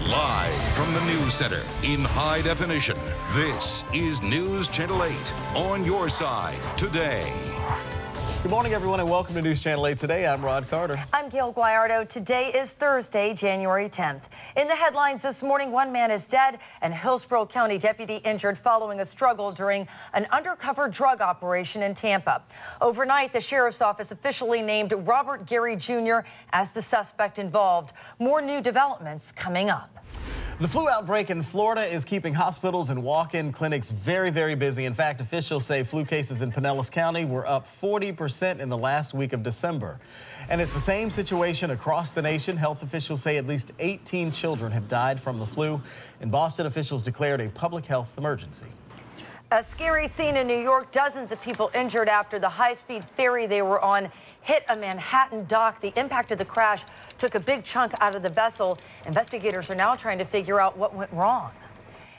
Live from the News Center in high definition, this is News Channel 8 on your side today. Good morning, everyone, and welcome to News Channel 8 Today. I'm Rod Carter. I'm Gail Guayardo. Today is Thursday, January 10th. In the headlines this morning, one man is dead and Hillsborough County deputy injured following a struggle during an undercover drug operation in Tampa. Overnight, the sheriff's office officially named Robert Gary Jr. as the suspect involved. More new developments coming up. The flu outbreak in Florida is keeping hospitals and walk-in clinics very busy. In fact, officials say flu cases in Pinellas County were up 40% in the last week of December. And it's the same situation across the nation. Health officials say at least 18 children have died from the flu. In Boston, officials declared a public health emergency. A scary scene in New York. Dozens of people injured after the high-speed ferry they were on hit a Manhattan dock. The impact of the crash took a big chunk out of the vessel. Investigators are now trying to figure out what went wrong.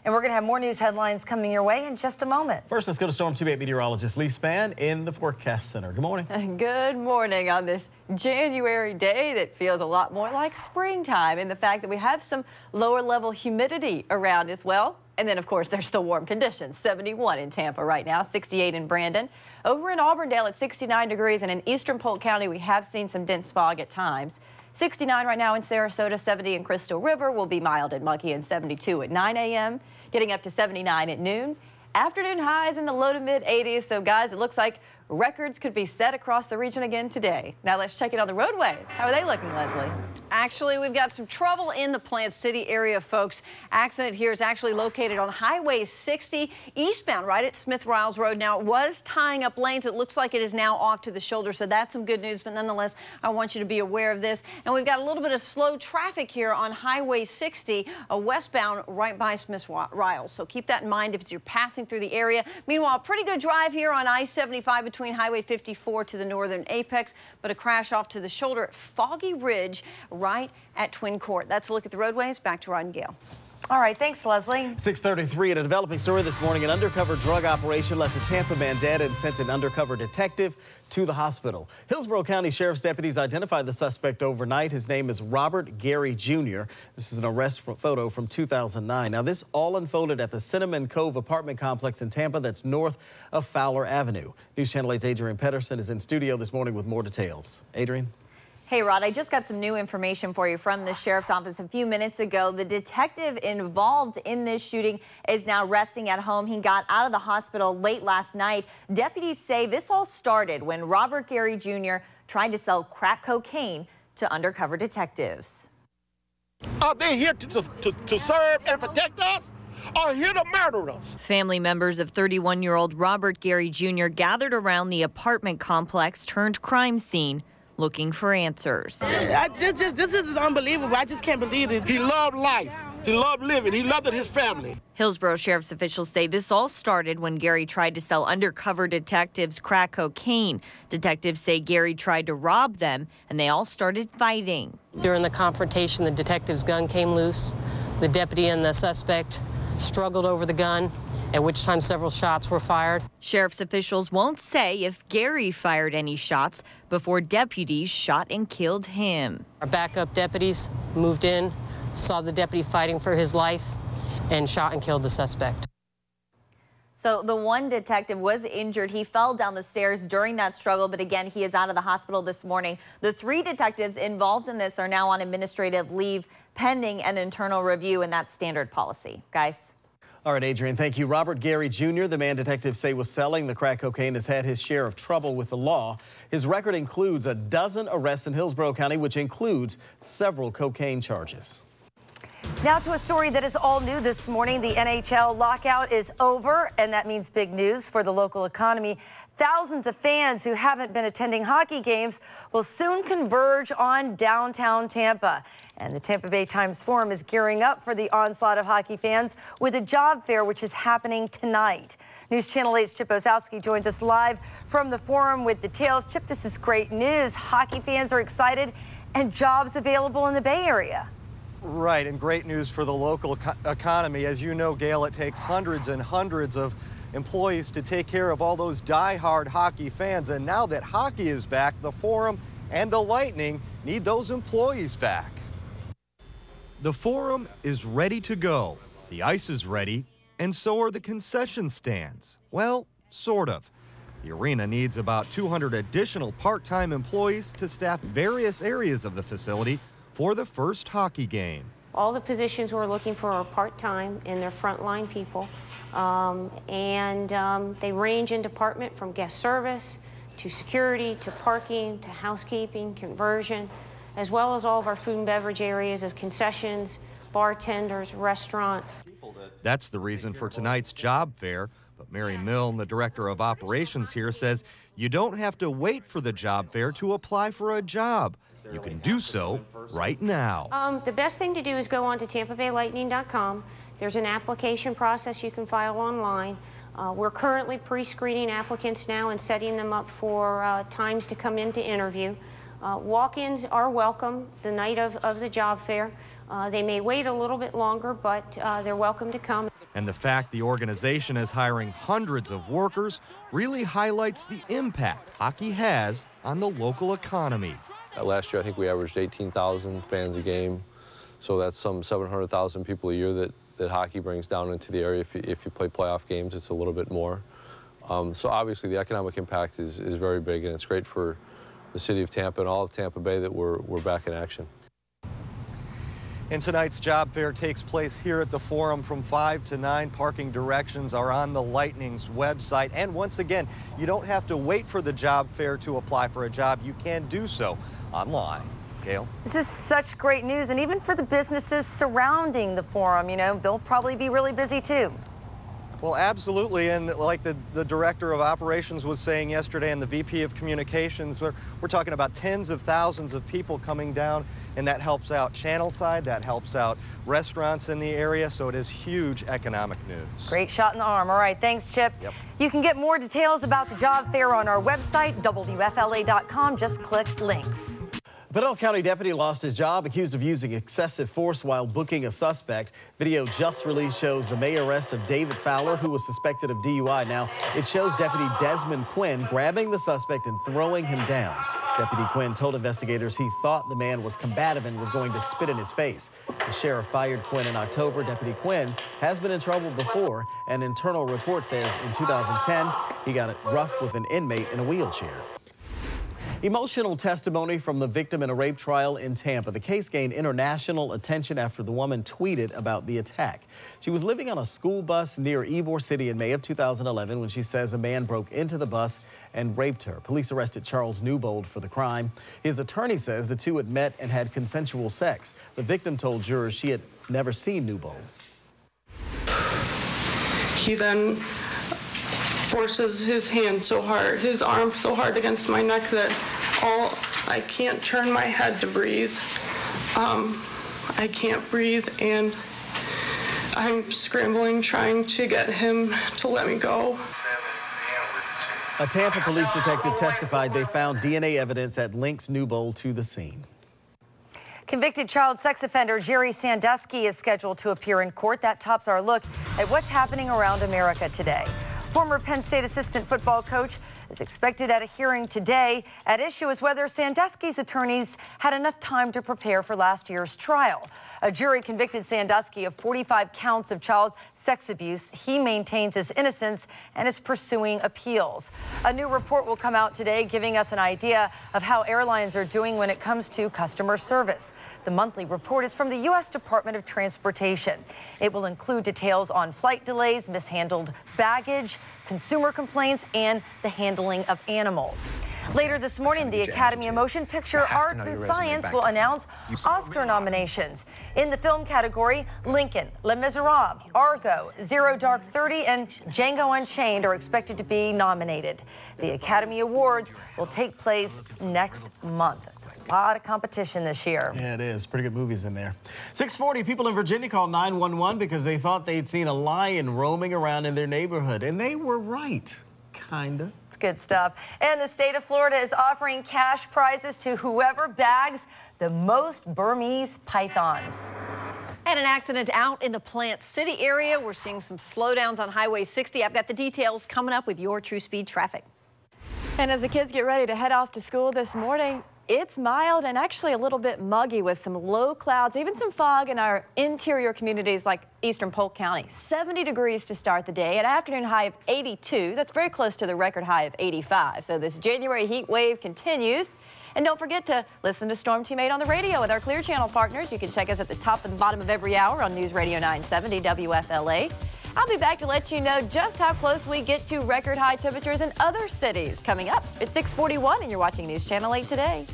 And we're going to have more news headlines coming your way in just a moment. First, let's go to Storm 2 meteorologist Lee Spann in the Forecast Center. Good morning. Good morning on this January day that feels a lot more like springtime, and the fact that we have some lower level humidity around as well. And then, of course, there's still warm conditions. 71 in Tampa right now, 68 in Brandon. Over in Auburndale at 69 degrees, and in eastern Polk County, we have seen some dense fog at times. 69 right now in Sarasota, 70 in Crystal River. Will be mild at Mucky, and 72 at 9 a.m., getting up to 79 at noon. Afternoon highs in the low to mid 80s. So, guys, it looks like records could be set across the region again today. Now let's check it on the roadways. How are they looking, Leslie? Actually, we've got some trouble in the Plant City area, folks. Accident here is actually located on Highway 60 eastbound, right at Smith-Riles Road. Now, it was tying up lanes. It looks like it is now off to the shoulder, so that's some good news. But nonetheless, I want you to be aware of this. And we've got a little bit of slow traffic here on Highway 60, westbound right by Smith-Riles. So keep that in mind if you're passing through the area. Meanwhile, pretty good drive here on I-75 between Highway 54 to the northern apex, but a crash off to the shoulder at Foggy Ridge right at Twin Court. That's a look at the roadways. Back to Rod and Gail. All right, thanks, Leslie. 6:33 in a developing story this morning. An undercover drug operation left a Tampa man dead and sent an undercover detective to the hospital. Hillsborough County Sheriff's deputies identified the suspect overnight. His name is Robert Gary Jr. This is an arrest photo from 2009. Now, this all unfolded at the Cinnamon Cove apartment complex in Tampa that's north of Fowler Avenue. News Channel 8's Adrian Pedersen is in studio this morning with more details. Adrian? Hey, Rod, I just got some new information for you from the sheriff's office a few minutes ago. The detective involved in this shooting is now resting at home. He got out of the hospital late last night. Deputies say this all started when Robert Gary Jr. tried to sell crack cocaine to undercover detectives. Are they here to serve and protect us? Are here to murder us? Family members of 31-year-old Robert Gary Jr. gathered around the apartment complex turned crime scene, looking for answers. This is unbelievable. I just can't believe it. He loved life. He loved living. He loved his family. Hillsborough Sheriff's officials say this all started when Gary tried to sell undercover detectives crack cocaine. Detectives say Gary tried to rob them, and they all started fighting. During the confrontation, the detective's gun came loose. The deputy and the suspect struggled over the gun, at which time several shots were fired. Sheriff's officials won't say if Gary fired any shots before deputies shot and killed him. Our backup deputies moved in, saw the deputy fighting for his life, and shot and killed the suspect. So the one detective was injured. He fell down the stairs during that struggle, but again, he is out of the hospital this morning. The 3 detectives involved in this are now on administrative leave pending an internal review, and that's standard policy. Guys? All right, Adrian, thank you. Robert Gary Jr., the man detectives say was selling the crack cocaine, has had his share of trouble with the law. His record includes a dozen arrests in Hillsborough County, which includes several cocaine charges. Now to a story that is all new this morning. The NHL lockout is over, and that means big news for the local economy. Thousands of fans who haven't been attending hockey games will soon converge on downtown Tampa. And the Tampa Bay Times Forum is gearing up for the onslaught of hockey fans with a job fair, which is happening tonight. News Channel 8's Chip Osowski joins us live from the Forum with details. Chip, this is great news. Hockey fans are excited and jobs available in the Bay Area. Right, and great news for the local economy. As you know, Gail, it takes hundreds and hundreds of employees to take care of all those die-hard hockey fans. And now that hockey is back, the Forum and the Lightning need those employees back. The Forum is ready to go. The ice is ready, and so are the concession stands. Well, sort of. The arena needs about 200 additional part-time employees to staff various areas of the facility for the first hockey game. All the positions we're looking for are part-time and they're frontline people. They range in department from guest service to security to parking to housekeeping, conversion, as well as all of our food and beverage areas of concessions, bartenders, restaurants. That's the reason for tonight's job fair. But Mary Milne, the director of operations here, says you don't have to wait for the job fair to apply for a job. You can do so right now. The best thing to do is go on to TampaBayLightning.com. There's an application process you can file online. We're currently pre-screening applicants now and setting them up for times to come in to interview. Walk-ins are welcome the night of the job fair. They may wait a little bit longer, but they're welcome to come. And the fact the organization is hiring hundreds of workers really highlights the impact hockey has on the local economy. Last year, I think we averaged 18,000 fans a game. So that's some 700,000 people a year that hockey brings down into the area. If you play playoff games, it's a little bit more. So obviously the economic impact is very big, and it's great for the city of Tampa and all of Tampa Bay that we're back in action. And tonight's job fair takes place here at the Forum from 5 to 9. Parking directions are on the Lightning's website. And once again, you don't have to wait for the job fair to apply for a job. You can do so online. Gail? This is such great news, and even for the businesses surrounding the Forum, you know, they'll probably be really busy too. Well, absolutely, and like the director of operations was saying yesterday and the VP of communications, we're talking about tens of thousands of people coming down, and that helps out Channelside, that helps out restaurants in the area, so it is huge economic news. Great shot in the arm. All right, thanks, Chip. Yep. You can get more details about the job fair on our website, WFLA.com. Just click links. A Pinellas County deputy lost his job, accused of using excessive force while booking a suspect. Video just released shows the May arrest of David Fowler, who was suspected of DUI. Now, it shows Deputy Desmond Quinn grabbing the suspect and throwing him down. Deputy Quinn told investigators he thought the man was combative and was going to spit in his face. The sheriff fired Quinn in October. Deputy Quinn has been in trouble before. An internal report says in 2010, he got it rough with an inmate in a wheelchair. Emotional testimony from the victim in a rape trial in Tampa. The case gained international attention after the woman tweeted about the attack. She was living on a school bus near Ybor City in May of 2011 when she says a man broke into the bus and raped her. Police arrested Charles Newbold for the crime. His attorney says the two had met and had consensual sex. The victim told jurors she had never seen Newbold. He then forces his hand so hard, his arm so hard against my neck that I can't turn my head to breathe. I can't breathe, and I'm scrambling, trying to get him to let me go. A Tampa police detective testified they found DNA evidence that links Newbold to the scene. Convicted child sex offender Jerry Sandusky is scheduled to appear in court. That tops our look at what's happening around America today. Former Penn State assistant football coach is expected at a hearing today. At issue is whether Sandusky's attorneys had enough time to prepare for last year's trial. A jury convicted Sandusky of 45 counts of child sex abuse. He maintains his innocence and is pursuing appeals. A new report will come out today giving us an idea of how airlines are doing when it comes to customer service. The monthly report is from the U.S. Department of Transportation. It will include details on flight delays, mishandled baggage, consumer complaints, and the handling of animals. Later this morning, the Academy of Motion Picture Arts and Science will announce Oscar nominations. In the film category, Lincoln, Les Miserables, Argo, Zero Dark 30, and Django Unchained are expected to be nominated. The Academy Awards will take place next month. It's a lot of competition this year. Yeah, it is. Pretty good movies in there. 6:40, people in Virginia called 911 because they thought they'd seen a lion roaming around in their neighborhood, and they were right. Kinda. It's good stuff. And the state of Florida is offering cash prizes to whoever bags the most Burmese pythons. And an accident out in the Plant City area. We're seeing some slowdowns on Highway 60. I've got the details coming up with your True Speed traffic. And as the kids get ready to head off to school this morning, It's mild and actually a little bit muggy with some low clouds, even some fog in our interior communities like eastern Polk County. 70 degrees to start the day, an afternoon high of 82. That's very close to the record high of 85. So this January heat wave continues. And don't forget to listen to Storm Team 8 on the radio with our Clear Channel partners. You can check us at the top and bottom of every hour on News Radio 970 WFLA. I'll be back to let you know just how close we get to record high temperatures in other cities coming up. It's 6:41 and you're watching News Channel 8 today.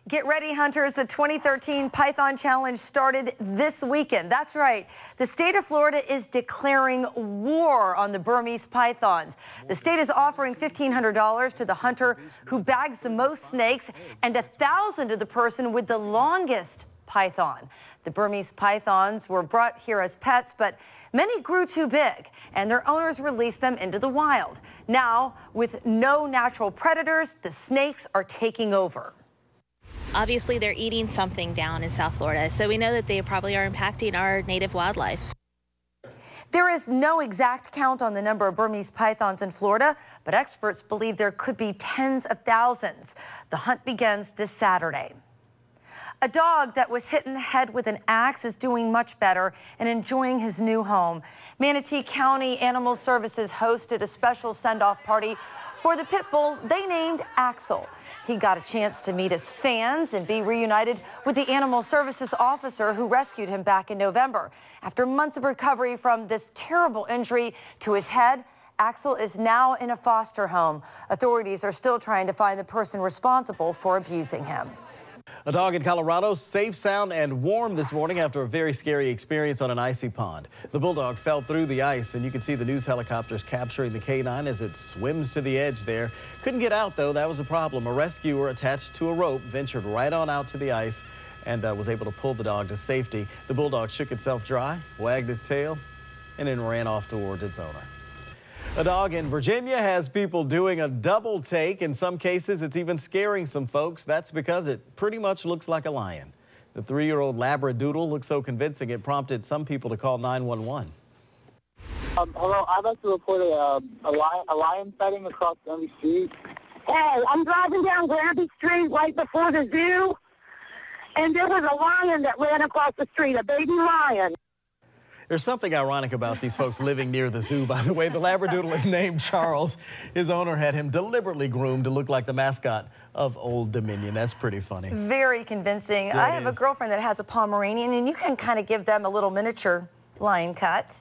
Get ready, hunters. The 2013 Python Challenge started this weekend. That's right. The state of Florida is declaring war on the Burmese pythons. The state is offering $1,500 to the hunter who bags the most snakes and $1,000 to the person with the longest python. The Burmese pythons were brought here as pets, but many grew too big, and their owners released them into the wild. Now, with no natural predators, the snakes are taking over. Obviously, they're eating something down in South Florida, so we know that they probably are impacting our native wildlife. There is no exact count on the number of Burmese pythons in Florida, but experts believe there could be tens of thousands. The hunt begins this Saturday. A dog that was hit in the head with an axe is doing much better and enjoying his new home. Manatee County Animal Services hosted a special send-off party for the pit bull they named Axel. He got a chance to meet his fans and be reunited with the Animal Services officer who rescued him back in November. After months of recovery from this terrible injury to his head, Axel is now in a foster home. Authorities are still trying to find the person responsible for abusing him. A dog in Colorado, safe, sound, and warm this morning after a very scary experience on an icy pond. The bulldog fell through the ice, and you can see the news helicopters capturing the canine as it swims to the edge there. Couldn't get out, though. That was a problem. A rescuer attached to a rope ventured right on out to the ice and was able to pull the dog to safety. The bulldog shook itself dry, wagged its tail, and then ran off towards its owner. A dog in Virginia has people doing a double take. In some cases, it's even scaring some folks. That's because it pretty much looks like a lion. The 3-year-old Labradoodle looks so convincing it prompted some people to call 911. Hello, I'd like to report a lion sighting across Granby Street. Hey, I'm driving down Granby Street right before the zoo, and there was a lion that ran across the street, a baby lion. There's something ironic about these folks living near the zoo, by the way. The Labradoodle is named Charles. His owner had him deliberately groomed to look like the mascot of Old Dominion. That's pretty funny. Very convincing. Yeah, I have a girlfriend that has a Pomeranian, and you can kind of give them a little miniature lion cut.